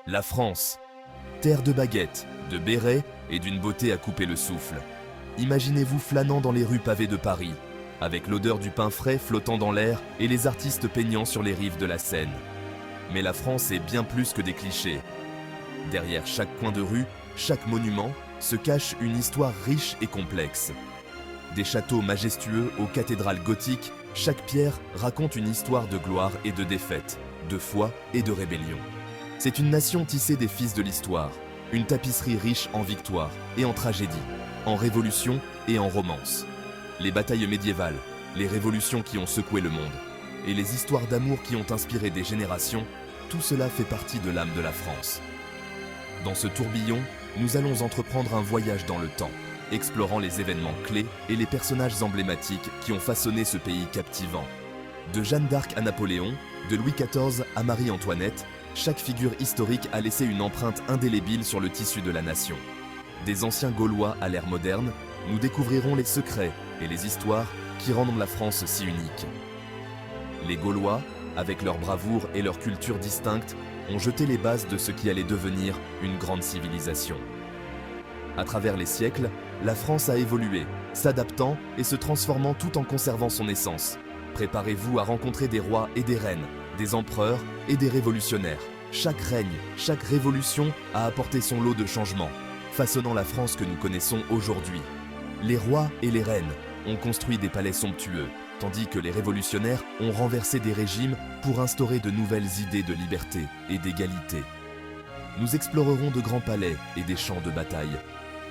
La France, terre de baguettes, de bérets et d'une beauté à couper le souffle. Imaginez-vous flânant dans les rues pavées de Paris, avec l'odeur du pain frais flottant dans l'air et les artistes peignant sur les rives de la Seine. Mais la France est bien plus que des clichés. Derrière chaque coin de rue, chaque monument, se cache une histoire riche et complexe. Des châteaux majestueux aux cathédrales gothiques, chaque pierre raconte une histoire de gloire et de défaite, de foi et de rébellion. C'est une nation tissée des fils de l'histoire, une tapisserie riche en victoires et en tragédies, en révolutions et en romances. Les batailles médiévales, les révolutions qui ont secoué le monde, et les histoires d'amour qui ont inspiré des générations, tout cela fait partie de l'âme de la France. Dans ce tourbillon, nous allons entreprendre un voyage dans le temps, explorant les événements clés et les personnages emblématiques qui ont façonné ce pays captivant. De Jeanne d'Arc à Napoléon, de Louis XIV à Marie-Antoinette, chaque figure historique a laissé une empreinte indélébile sur le tissu de la nation. Des anciens Gaulois à l'ère moderne, nous découvrirons les secrets et les histoires qui rendent la France si unique. Les Gaulois, avec leur bravoure et leur culture distincte, ont jeté les bases de ce qui allait devenir une grande civilisation. À travers les siècles, la France a évolué, s'adaptant et se transformant tout en conservant son essence. Préparez-vous à rencontrer des rois et des reines, des empereurs et des révolutionnaires. Chaque règne, chaque révolution a apporté son lot de changements, façonnant la France que nous connaissons aujourd'hui. Les rois et les reines ont construit des palais somptueux, tandis que les révolutionnaires ont renversé des régimes pour instaurer de nouvelles idées de liberté et d'égalité. Nous explorerons de grands palais et des champs de bataille,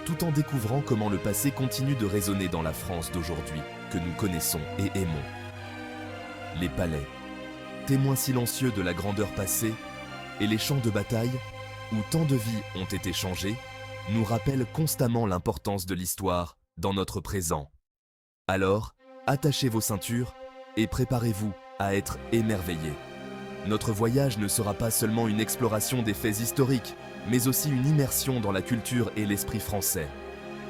tout en découvrant comment le passé continue de résonner dans la France d'aujourd'hui, que nous connaissons et aimons. Les palais, témoins silencieux de la grandeur passée, et les champs de bataille, où tant de vies ont été changées, nous rappellent constamment l'importance de l'histoire dans notre présent. Alors, attachez vos ceintures et préparez-vous à être émerveillés. Notre voyage ne sera pas seulement une exploration des faits historiques, mais aussi une immersion dans la culture et l'esprit français.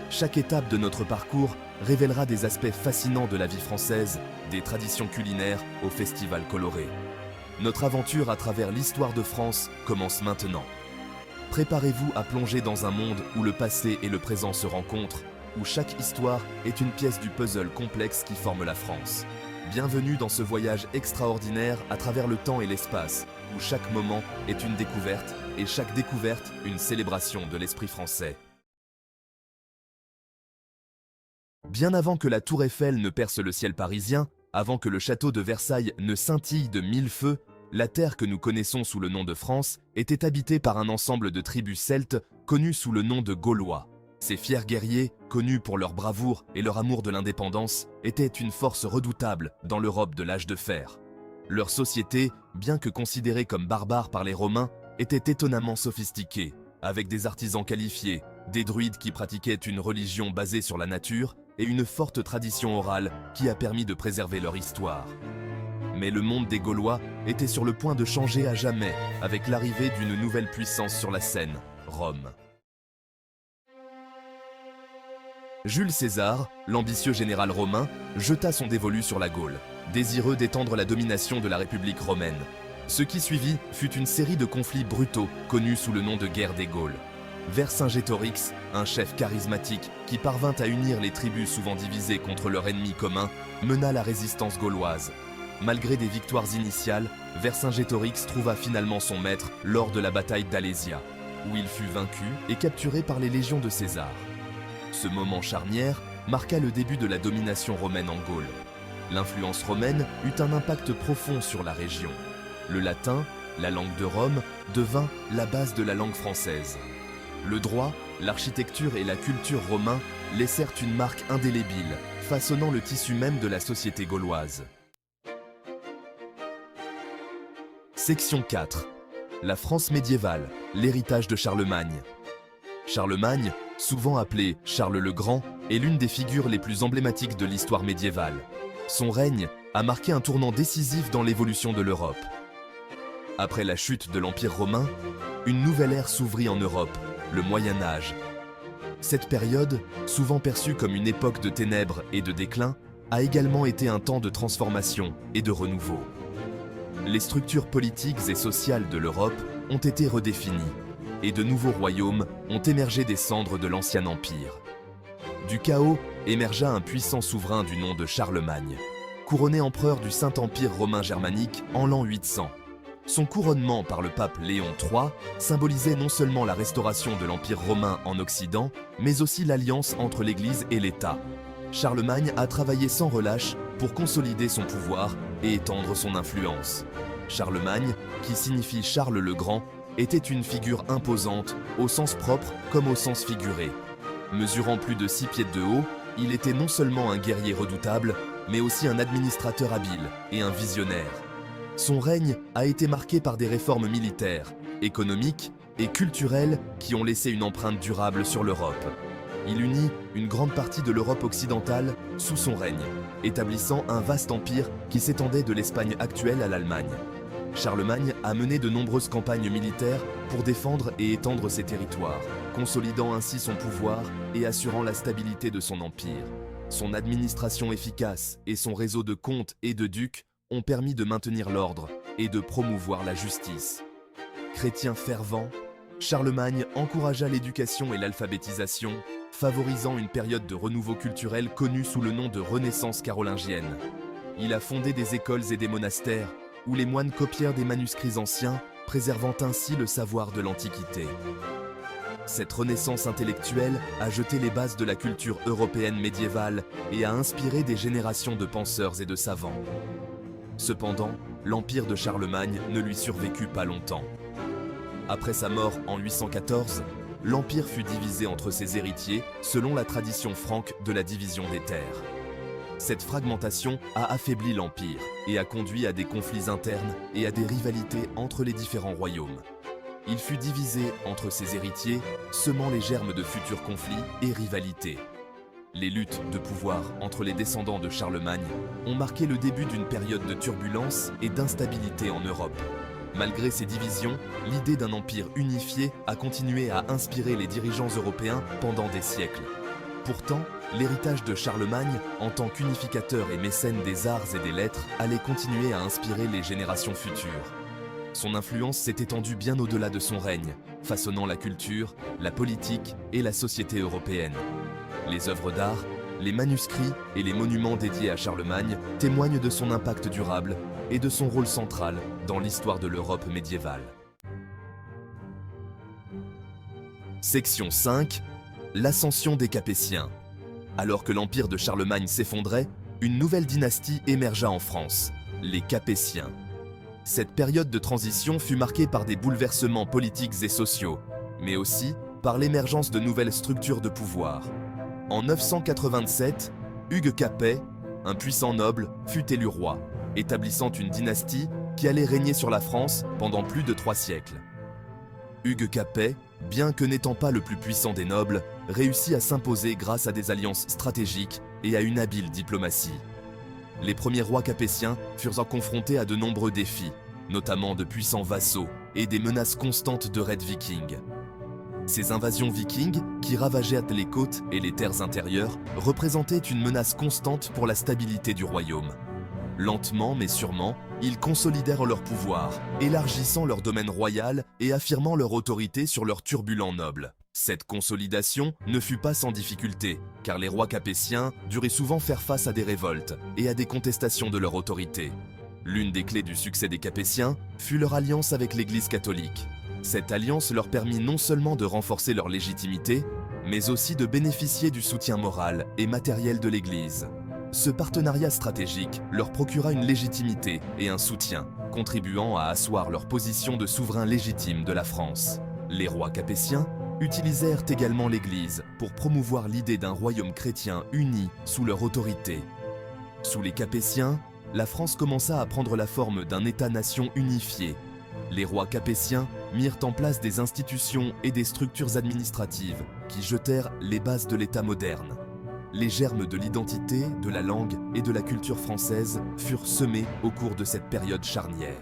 Chaque étape de notre parcours révélera des aspects fascinants de la vie française, des traditions culinaires aux festivals colorés. Notre aventure à travers l'histoire de France commence maintenant. Préparez-vous à plonger dans un monde où le passé et le présent se rencontrent, où chaque histoire est une pièce du puzzle complexe qui forme la France. Bienvenue dans ce voyage extraordinaire à travers le temps et l'espace, où chaque moment est une découverte et chaque découverte une célébration de l'esprit français. Bien avant que la tour Eiffel ne perce le ciel parisien, avant que le château de Versailles ne scintille de mille feux, la terre que nous connaissons sous le nom de France était habitée par un ensemble de tribus celtes connues sous le nom de Gaulois. Ces fiers guerriers, connus pour leur bravoure et leur amour de l'indépendance, étaient une force redoutable dans l'Europe de l'âge de fer. Leur société, bien que considérée comme barbare par les Romains, était étonnamment sophistiquée, avec des artisans qualifiés, des druides qui pratiquaient une religion basée sur la nature et une forte tradition orale qui a permis de préserver leur histoire. Mais le monde des Gaulois était sur le point de changer à jamais avec l'arrivée d'une nouvelle puissance sur la scène, Rome. Jules César, l'ambitieux général romain, jeta son dévolu sur la Gaule, désireux d'étendre la domination de la République romaine. Ce qui suivit fut une série de conflits brutaux connus sous le nom de guerre des Gaules. Vercingétorix, un chef charismatique qui parvint à unir les tribus souvent divisées contre leur ennemi commun, mena la résistance gauloise. Malgré des victoires initiales, Vercingétorix trouva finalement son maître lors de la bataille d'Alésia, où il fut vaincu et capturé par les légions de César. Ce moment charnière marqua le début de la domination romaine en Gaule. L'influence romaine eut un impact profond sur la région. Le latin, la langue de Rome, devint la base de la langue française. Le droit, l'architecture et la culture romains laissèrent une marque indélébile, façonnant le tissu même de la société gauloise. Section 4. La France médiévale, l'héritage de Charlemagne. Charlemagne, souvent appelé Charles le Grand, est l'une des figures les plus emblématiques de l'histoire médiévale. Son règne a marqué un tournant décisif dans l'évolution de l'Europe. Après la chute de l'Empire romain, une nouvelle ère s'ouvrit en Europe, le Moyen Âge. Cette période, souvent perçue comme une époque de ténèbres et de déclin, a également été un temps de transformation et de renouveau. Les structures politiques et sociales de l'Europe ont été redéfinis, et de nouveaux royaumes ont émergé des cendres de l'ancien empire. Du chaos émergea un puissant souverain du nom de Charlemagne, couronné empereur du Saint-Empire romain germanique en l'an 800. Son couronnement par le pape Léon III symbolisait non seulement la restauration de l'Empire romain en Occident, mais aussi l'alliance entre l'Église et l'État. Charlemagne a travaillé sans relâche pour consolider son pouvoir et étendre son influence. Charlemagne, qui signifie Charles le Grand, était une figure imposante, au sens propre comme au sens figuré. Mesurant plus de 6 pieds de haut, il était non seulement un guerrier redoutable, mais aussi un administrateur habile et un visionnaire. Son règne a été marqué par des réformes militaires, économiques et culturelles qui ont laissé une empreinte durable sur l'Europe. Il unit une grande partie de l'Europe occidentale sous son règne, établissant un vaste empire qui s'étendait de l'Espagne actuelle à l'Allemagne. Charlemagne a mené de nombreuses campagnes militaires pour défendre et étendre ses territoires, consolidant ainsi son pouvoir et assurant la stabilité de son empire. Son administration efficace et son réseau de comtes et de ducs ont permis de maintenir l'ordre et de promouvoir la justice. Chrétien fervent, Charlemagne encouragea l'éducation et l'alphabétisation, favorisant une période de renouveau culturel connue sous le nom de Renaissance carolingienne. Il a fondé des écoles et des monastères, où les moines copièrent des manuscrits anciens, préservant ainsi le savoir de l'Antiquité. Cette renaissance intellectuelle a jeté les bases de la culture européenne médiévale et a inspiré des générations de penseurs et de savants. Cependant, l'empire de Charlemagne ne lui survécut pas longtemps. Après sa mort en 814, l'empire fut divisé entre ses héritiers selon la tradition franque de la division des terres. Cette fragmentation a affaibli l'empire et a conduit à des conflits internes et à des rivalités entre les différents royaumes. Il fut divisé entre ses héritiers, semant les germes de futurs conflits et rivalités. Les luttes de pouvoir entre les descendants de Charlemagne ont marqué le début d'une période de turbulence et d'instabilité en Europe. Malgré ces divisions, l'idée d'un empire unifié a continué à inspirer les dirigeants européens pendant des siècles. Pourtant, l'héritage de Charlemagne, en tant qu'unificateur et mécène des arts et des lettres, allait continuer à inspirer les générations futures. Son influence s'est étendue bien au-delà de son règne, façonnant la culture, la politique et la société européenne. Les œuvres d'art, les manuscrits et les monuments dédiés à Charlemagne témoignent de son impact durable et de son rôle central dans l'histoire de l'Europe médiévale. Section 5. L'ascension des Capétiens. Alors que l'empire de Charlemagne s'effondrait, une nouvelle dynastie émergea en France, les Capétiens. Cette période de transition fut marquée par des bouleversements politiques et sociaux, mais aussi par l'émergence de nouvelles structures de pouvoir. En 987, Hugues Capet, un puissant noble, fut élu roi, établissant une dynastie qui allait régner sur la France pendant plus de 3 siècles. Hugues Capet, bien que n'étant pas le plus puissant des nobles, réussit à s'imposer grâce à des alliances stratégiques et à une habile diplomatie. Les premiers rois capétiens furent confrontés à de nombreux défis, notamment de puissants vassaux et des menaces constantes de raids vikings. Ces invasions vikings, qui ravageaient les côtes et les terres intérieures, représentaient une menace constante pour la stabilité du royaume. Lentement mais sûrement, ils consolidèrent leur pouvoir, élargissant leur domaine royal et affirmant leur autorité sur leurs turbulents nobles. Cette consolidation ne fut pas sans difficulté, car les rois capétiens duraient souvent faire face à des révoltes et à des contestations de leur autorité. L'une des clés du succès des Capétiens fut leur alliance avec l'Église catholique. Cette alliance leur permit non seulement de renforcer leur légitimité, mais aussi de bénéficier du soutien moral et matériel de l'Église. Ce partenariat stratégique leur procura une légitimité et un soutien, contribuant à asseoir leur position de souverain légitime de la France. Les rois capétiens utilisèrent également l'Église pour promouvoir l'idée d'un royaume chrétien uni sous leur autorité. Sous les Capétiens, la France commença à prendre la forme d'un État-nation unifié. Les rois capétiens mirent en place des institutions et des structures administratives qui jetèrent les bases de l'État moderne. Les germes de l'identité, de la langue et de la culture française furent semés au cours de cette période charnière.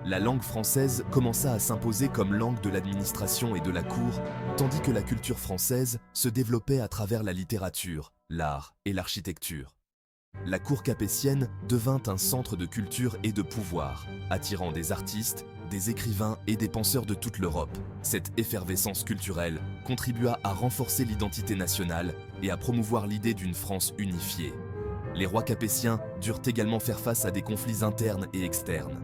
La langue française commença à s'imposer comme langue de l'administration et de la cour, tandis que la culture française se développait à travers la littérature, l'art et l'architecture. La cour capétienne devint un centre de culture et de pouvoir, attirant des artistes, des écrivains et des penseurs de toute l'Europe. Cette effervescence culturelle contribua à renforcer l'identité nationale et à promouvoir l'idée d'une France unifiée. Les rois capétiens durent également faire face à des conflits internes et externes.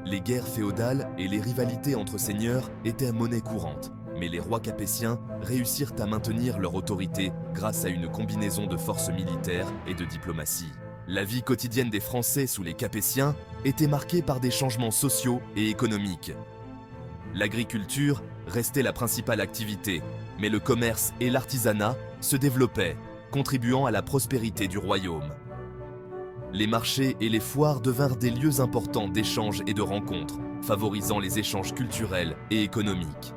Les guerres féodales et les rivalités entre seigneurs étaient monnaie courante, mais les rois capétiens réussirent à maintenir leur autorité grâce à une combinaison de forces militaires et de diplomatie. La vie quotidienne des Français sous les Capétiens était marquée par des changements sociaux et économiques. L'agriculture restait la principale activité, mais le commerce et l'artisanat se développaient, contribuant à la prospérité du royaume. Les marchés et les foires devinrent des lieux importants d'échanges et de rencontres, favorisant les échanges culturels et économiques.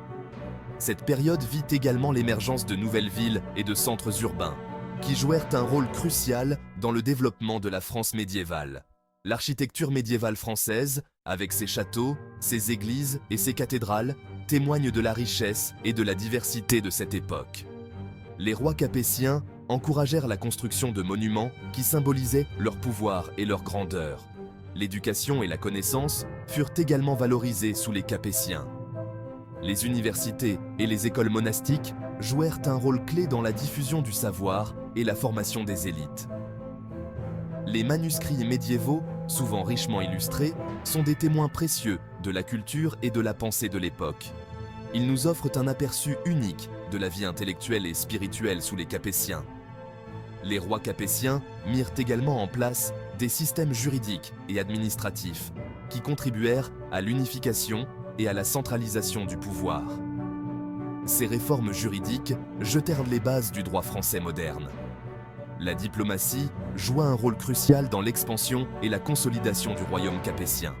Cette période vit également l'émergence de nouvelles villes et de centres urbains, qui jouèrent un rôle crucial dans le développement de la France médiévale. L'architecture médiévale française, avec ses châteaux, ses églises et ses cathédrales, témoigne de la richesse et de la diversité de cette époque. Les rois capétiens encouragèrent la construction de monuments qui symbolisaient leur pouvoir et leur grandeur. L'éducation et la connaissance furent également valorisées sous les Capétiens. Les universités et les écoles monastiques jouèrent un rôle clé dans la diffusion du savoir et la formation des élites. Les manuscrits médiévaux, souvent richement illustrés, sont des témoins précieux de la culture et de la pensée de l'époque. Ils nous offrent un aperçu unique de la vie intellectuelle et spirituelle sous les Capétiens. Les rois capétiens mirent également en place des systèmes juridiques et administratifs qui contribuèrent à l'unification et à la centralisation du pouvoir. Ces réformes juridiques jetèrent les bases du droit français moderne. La diplomatie joua un rôle crucial dans l'expansion et la consolidation du royaume capétien.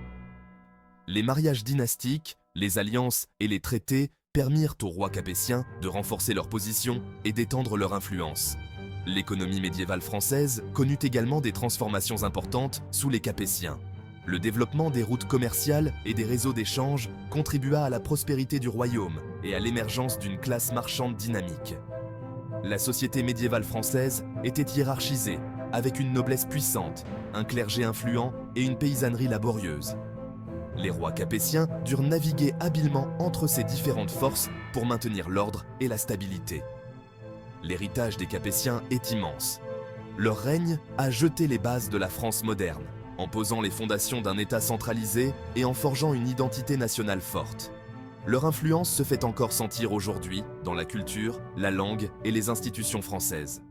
Les mariages dynastiques, les alliances et les traités permirent aux rois capétiens de renforcer leur position et d'étendre leur influence. L'économie médiévale française connut également des transformations importantes sous les Capétiens. Le développement des routes commerciales et des réseaux d'échange contribua à la prospérité du royaume et à l'émergence d'une classe marchande dynamique. La société médiévale française était hiérarchisée, avec une noblesse puissante, un clergé influent et une paysannerie laborieuse. Les rois capétiens durent naviguer habilement entre ces différentes forces pour maintenir l'ordre et la stabilité. L'héritage des Capétiens est immense. Leur règne a jeté les bases de la France moderne, en posant les fondations d'un État centralisé et en forgeant une identité nationale forte. Leur influence se fait encore sentir aujourd'hui dans la culture, la langue et les institutions françaises.